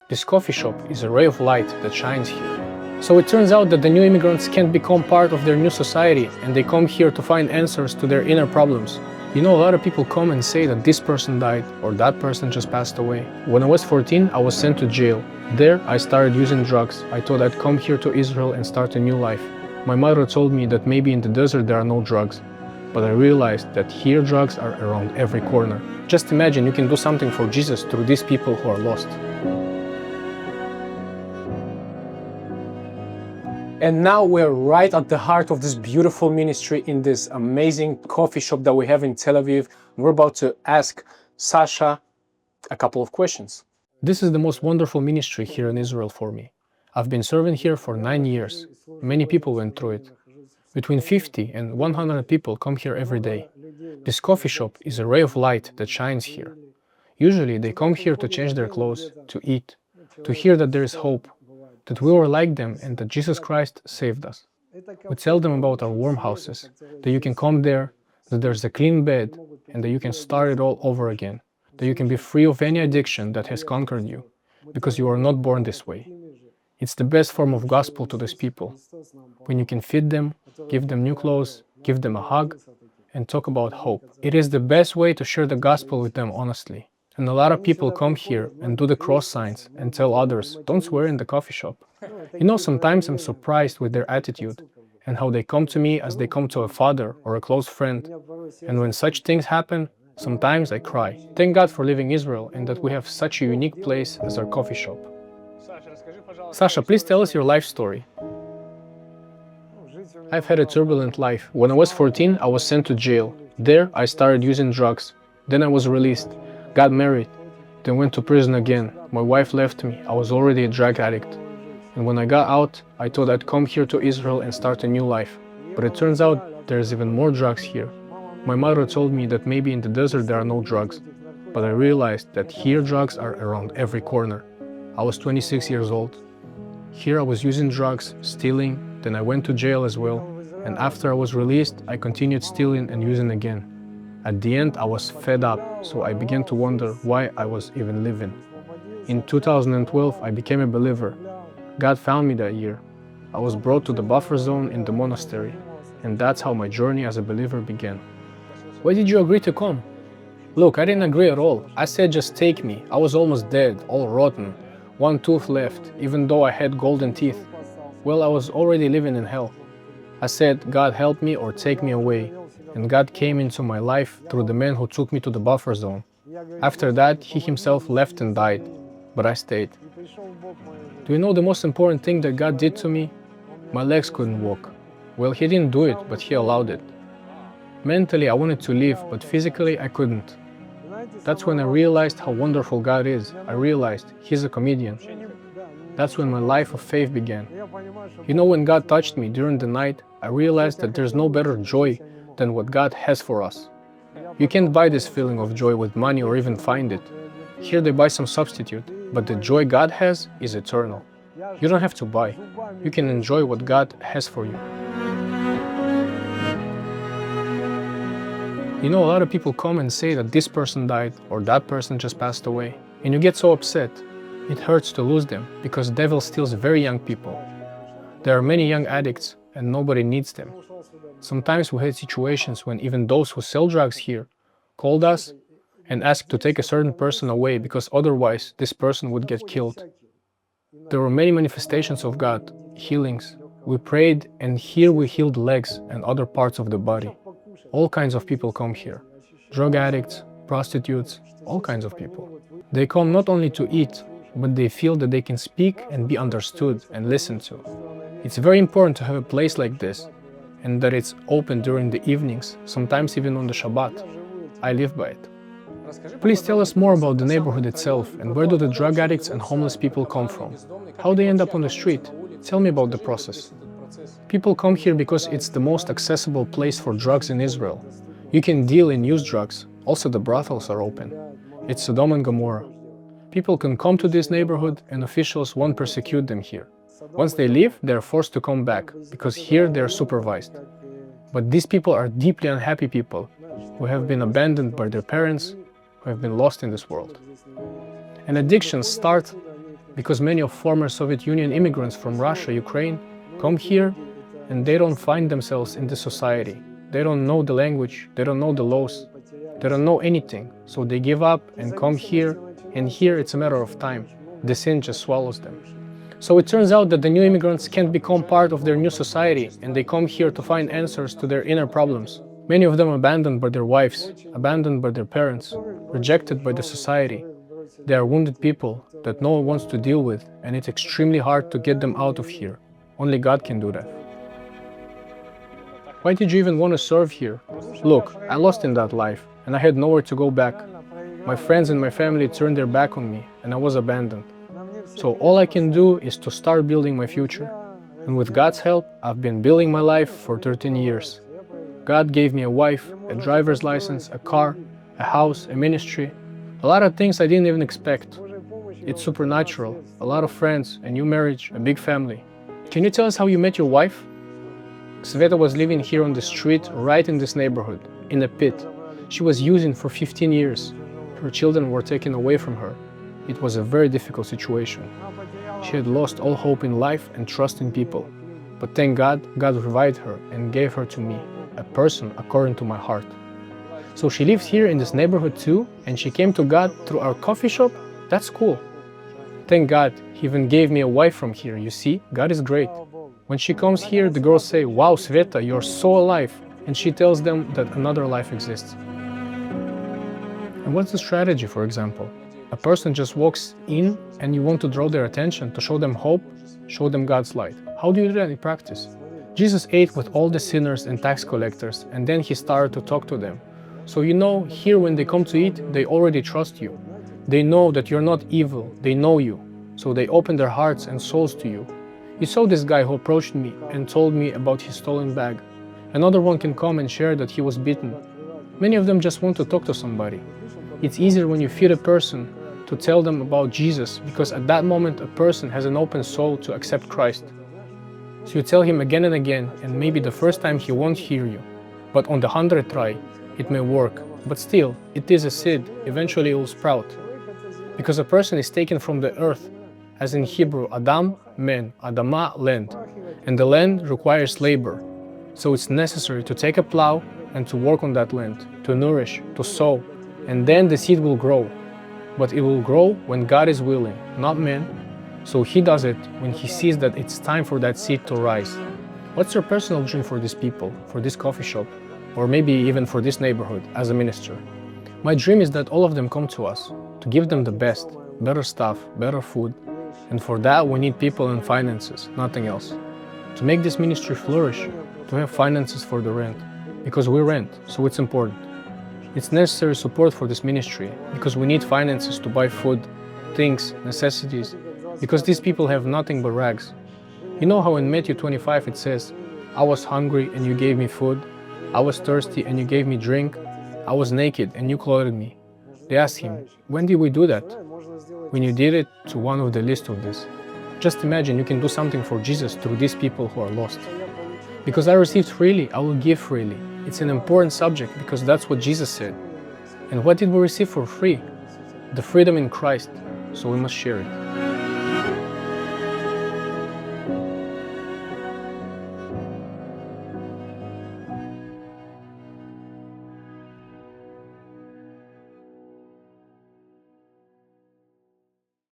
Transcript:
This coffee shop is a ray of light that shines here. So it turns out that the new immigrants can't become part of their new society, and they come here to find answers to their inner problems. You know, a lot of people come and say that this person died or that person just passed away. When I was 14, I was sent to jail. There, I started using drugs. I thought I'd come here to Israel and start a new life. My mother told me that maybe in the desert there are no drugs, but I realized that here drugs are around every corner. Just imagine you can do something for Jesus through these people who are lost. And now we're right at the heart of this beautiful ministry in this amazing coffee shop that we have in Tel Aviv. We're about to ask Sasha a couple of questions. This is the most wonderful ministry here in Israel for me. I've been serving here for 9 years. Many people went through it. Between 50 and 100 people come here every day. This coffee shop is a ray of light that shines here. Usually they come here to change their clothes, to eat, to hear that there is hope, that we were like them and that Jesus Christ saved us. We tell them about our warm houses, that you can come there, that there's a clean bed, and that you can start it all over again, that you can be free of any addiction that has conquered you, because you are not born this way. It's the best form of gospel to these people, when you can feed them, give them new clothes, give them a hug, and talk about hope. It is the best way to share the gospel with them honestly. And a lot of people come here and do the cross signs and tell others, don't swear in the coffee shop. You know, sometimes I'm surprised with their attitude and how they come to me as they come to a father or a close friend. And when such things happen, sometimes I cry. Thank God for living Israel and that we have such a unique place as our coffee shop. Sasha, please tell us your life story. I've had a turbulent life. When I was 14, I was sent to jail. There, I started using drugs. Then I was released. Got married, then went to prison again. My wife left me. I was already a drug addict. And when I got out, I thought I'd come here to Israel and start a new life. But it turns out there's even more drugs here. My mother told me that maybe in the desert there are no drugs, but I realized that here drugs are around every corner. I was 26 years old. Here I was using drugs, stealing, then I went to jail as well. And after I was released, I continued stealing and using again. At the end, I was fed up, so I began to wonder why I was even living. In 2012, I became a believer. God found me that year. I was brought to the buffer zone in the monastery, and that's how my journey as a believer began. Why did you agree to come? Look, I didn't agree at all. I said just take me. I was almost dead, all rotten. One tooth left, even though I had golden teeth. Well, I was already living in hell. I said, God help me or take me away. And God came into my life through the man who took me to the buffer zone. After that, he himself left and died, but I stayed. Do you know the most important thing that God did to me? My legs couldn't walk. Well, he didn't do it, but he allowed it. Mentally, I wanted to leave, but physically, I couldn't. That's when I realized how wonderful God is. I realized he's a comedian. That's when my life of faith began. You know, when God touched me during the night, I realized that there's no better joy than what God has for us. You can't buy this feeling of joy with money or even find it. Here they buy some substitute, but the joy God has is eternal. You don't have to buy. You can enjoy what God has for you. You know, a lot of people come and say that this person died or that person just passed away, and you get so upset. It hurts to lose them because the devil steals very young people. There are many young addicts and nobody needs them. Sometimes we had situations when even those who sell drugs here called us and asked to take a certain person away because otherwise this person would get killed. There were many manifestations of God, healings. We prayed and here we healed legs and other parts of the body. All kinds of people come here. Drug addicts, prostitutes, all kinds of people. They come not only to eat, but they feel that they can speak and be understood and listened to. It's very important to have a place like this, and that it's open during the evenings, sometimes even on the Shabbat. I live by it. Please tell us more about the neighborhood itself and where do the drug addicts and homeless people come from? How they end up on the street? Tell me about the process. People come here because it's the most accessible place for drugs in Israel. You can deal and use drugs. Also, the brothels are open. It's Sodom and Gomorrah. People can come to this neighborhood and officials won't persecute them here. Once they leave, they are forced to come back, because here they are supervised. But these people are deeply unhappy people, who have been abandoned by their parents, who have been lost in this world. And addictions start Because many of former Soviet Union immigrants from Russia, Ukraine, come here and they don't find themselves in this society. They don't know the language, they don't know the laws, they don't know anything. So they give up and come here, and here it's a matter of time. The sin just swallows them. So it turns out that the new immigrants can't become part of their new society, and they come here to find answers to their inner problems. Many of them abandoned by their wives, abandoned by their parents, rejected by the society. They are wounded people that no one wants to deal with, and it's extremely hard to get them out of here. Only God can do that. Why did you even want to serve here? Look, I lost in that life, and I had nowhere to go back. My friends and my family turned their back on me, and I was abandoned. So all I can do is to start building my future. And with God's help, I've been building my life for 13 years. God gave me a wife, a driver's license, a car, a house, a ministry, a lot of things I didn't even expect. It's supernatural, a lot of friends, a new marriage, a big family. Can you tell us how you met your wife? Sveta was living here on the street right in this neighborhood, in a pit. She was using for 15 years. Her children were taken away from her. It was a very difficult situation. She had lost all hope in life and trust in people. But thank God, God revived her and gave her to me, a person according to my heart. So she lives here in this neighborhood too, and she came to God through our coffee shop? That's cool. Thank God, He even gave me a wife from here. You see, God is great. When she comes here, the girls say, "Wow, Sveta, you're so alive." And she tells them that another life exists. And what's the strategy, for example? A person just walks in and you want to draw their attention to show them hope, show them God's light. How do you do that in practice? Jesus ate with all the sinners and tax collectors, and then He started to talk to them. So you know, here when they come to eat, they already trust you. They know that you're not evil, they know you. So they open their hearts and souls to you. You saw this guy who approached me and told me about his stolen bag. Another one can come and share that he was beaten. Many of them just want to talk to somebody. It's easier when you feed a person to tell them about Jesus, because at that moment a person has an open soul to accept Christ. So you tell him again and again, and maybe the first time he won't hear you, but on the 100th try, it may work. But still, it is a seed, eventually it will sprout. Because a person is taken from the earth, as in Hebrew, Adam, man, Adama, land, and the land requires labor. So it's necessary to take a plow and to work on that land, to nourish, to sow, and then the seed will grow. But it will grow when God is willing, not man. So He does it when He sees that it's time for that seed to rise. What's your personal dream for these people, for this coffee shop, or maybe even for this neighborhood as a minister? My dream is that all of them come to us, to give them the best, better stuff, better food, and for that we need people and finances, nothing else. To make this ministry flourish, to have finances for the rent, because we rent, so it's important. It's necessary support for this ministry, because we need finances to buy food, things, necessities, because these people have nothing but rags. You know how in Matthew 25 it says, "I was hungry and you gave me food, I was thirsty and you gave me drink, I was naked and you clothed me." They asked him, "When did we do that?" When you did it to one of the least of this. Just imagine you can do something for Jesus through these people who are lost. Because I received freely, I will give freely. It's an important subject because that's what Jesus said. And what did we receive for free? The freedom in Christ, so we must share it.